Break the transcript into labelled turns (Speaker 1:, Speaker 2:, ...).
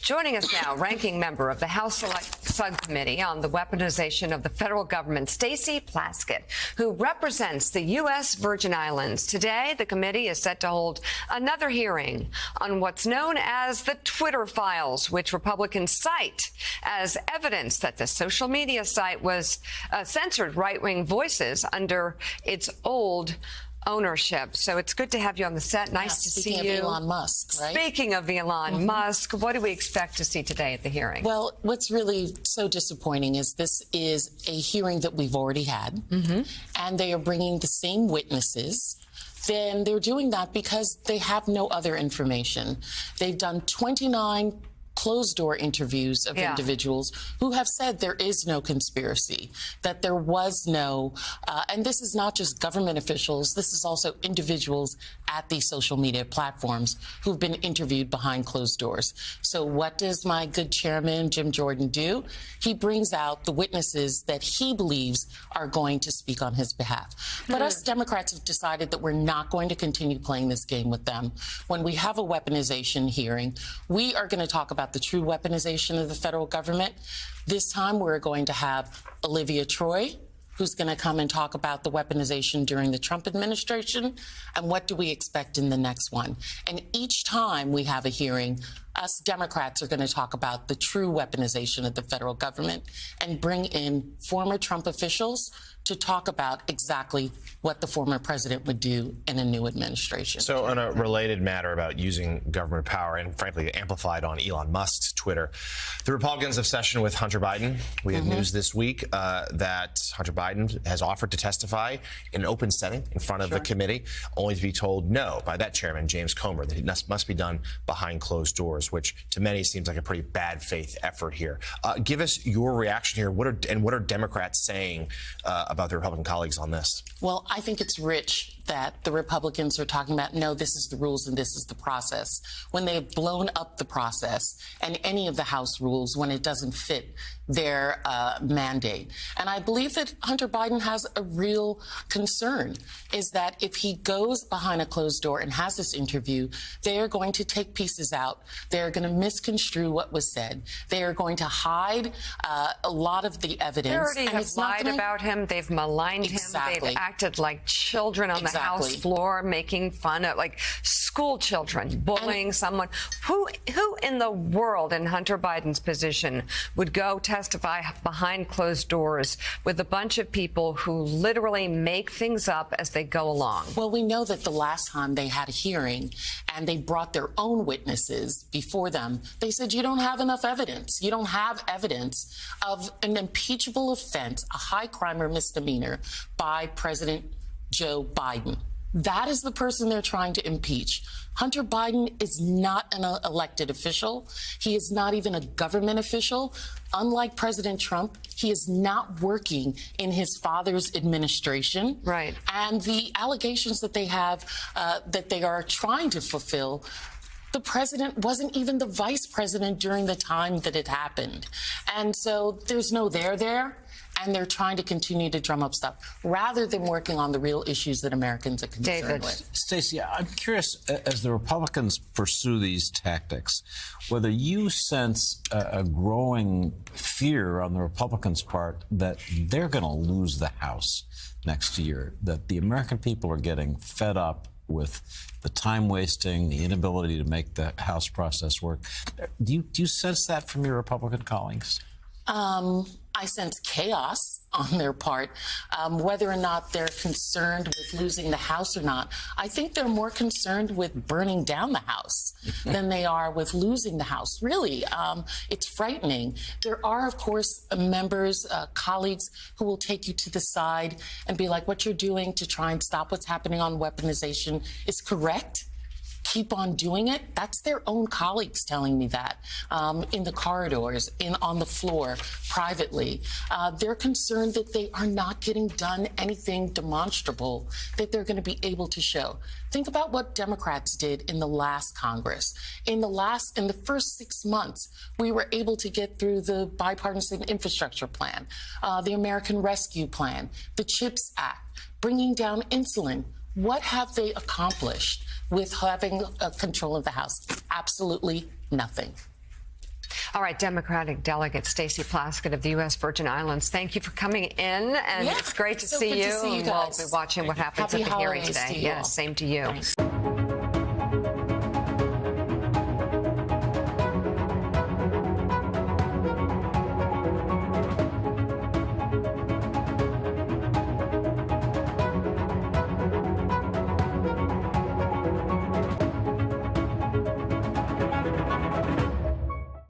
Speaker 1: Joining us now, ranking member of the House Select Subcommittee on the Weaponization of the Federal Government, Stacey Plaskett, who represents the U.S. Virgin Islands. Today, the committee is set to hold another hearing on what's known as the Twitter files, which Republicans cite as evidence that the social media site was censored right-wing voices under its old ownership. So it's good to have you on the set. Nice to see you.
Speaker 2: Speaking of Elon Musk, right?
Speaker 1: Speaking of Elon Musk, what do we expect to see today at the hearing?
Speaker 2: Well, what's really so disappointing is this is a hearing that we've already had, and they are bringing the same witnesses. Then they're doing that because they have no other information. They've done 29 closed-door interviews of individuals who have said there is no conspiracy, that there was no, and this is not just government officials, this is also individuals at these social media platforms who've been interviewed behind closed doors. So what does my good chairman, Jim Jordan, do? He brings out the witnesses that he believes are going to speak on his behalf. But us Democrats have decided that we're not going to continue playing this game with them. When we have a weaponization hearing, we are going to talk about the true weaponization of the federal government. This time we're going to have Olivia Troy, who's going to come and talk about the weaponization during the Trump administration, and what do we expect in the next one. And each time we have a hearing, us Democrats are going to talk about the true weaponization of the federal government and bring in former Trump officials to talk about exactly what the former president would do in a new administration.
Speaker 3: So on a related matter about using government power, and frankly amplified on Elon Musk's Twitter, the Republicans' obsession with Hunter Biden. We had news this week that Hunter Biden has offered to testify in an open setting in front of the committee, only to be told no by that chairman, James Comer, that it must be done behind closed doors, which to many seems like a pretty bad faith effort here. Give us your reaction here. What are Democrats saying about their Republican colleagues on this?
Speaker 2: Well, I think it's rich that the Republicans are talking about, no, this is the rules and this is the process, when they've blown up the process and any of the House rules when it doesn't fit their mandate. And I believe that Hunter Biden has a real concern, is that if he goes behind a closed door and has this interview, they are going to take pieces out. They're going to misconstrue what was said. They are going to hide a lot of the evidence.
Speaker 1: They already have lied about him. They've maligned him. They've acted like children on the House floor, making fun of, like, school children, bullying someone. Who in the world in Hunter Biden's position would go testify behind closed doors with a bunch of people who literally make things up as they go along?
Speaker 2: Well, we know that the last time they had a hearing and they brought their own witnesses before them, they said, you don't have enough evidence. You don't have evidence of an impeachable offense, a high crime or misdemeanor by President Joe Biden. That is the person they're trying to impeach. Hunter Biden is not an elected official. He is not even a government official. Unlike President Trump, he is not working in his father's administration.
Speaker 1: Right.
Speaker 2: And the allegations that they have, that they are trying to fulfill, the president wasn't even the vice president during the time that it happened. And so there's no there. And they're trying to continue to drum up stuff rather than working on the real issues that Americans are concerned with.
Speaker 4: Stacey, I'm curious, as the Republicans pursue these tactics, whether you sense a growing fear on the Republicans' part that they're going to lose the House next year, that the American people are getting fed up with the time wasting, the inability to make the House process work. Do you sense that from your Republican colleagues?
Speaker 2: I sense chaos on their part. Whether or not they're concerned with losing the House or not, I think they're more concerned with burning down the House than they are with losing the House. Really, it's frightening. There are, of course, members, colleagues who will take you to the side and be like, what you're doing to try and stop what's happening on weaponization is correct. Keep on doing it. That's their own colleagues telling me that in the corridors, on the floor, privately. They're concerned that they are not getting done anything demonstrable that they're going to be able to show. Think about what Democrats did in the last Congress. In the first 6 months, we were able to get through the bipartisan infrastructure plan, the American Rescue Plan, the CHIPS Act, bringing down insulin. What have they accomplished with having control of the House? Absolutely nothing.
Speaker 1: All right, Democratic Delegate Stacey Plaskett of the U.S. Virgin Islands, thank you for coming in, and
Speaker 2: Yeah,
Speaker 1: it's great to
Speaker 2: so
Speaker 1: see
Speaker 2: good
Speaker 1: you.
Speaker 2: to see you
Speaker 1: And we'll
Speaker 2: guys.
Speaker 1: be watching what happens
Speaker 2: Happy
Speaker 1: at the hearing
Speaker 2: holidays
Speaker 1: today.
Speaker 2: to you
Speaker 1: Yes,
Speaker 2: all.
Speaker 1: same to you.
Speaker 2: Thanks.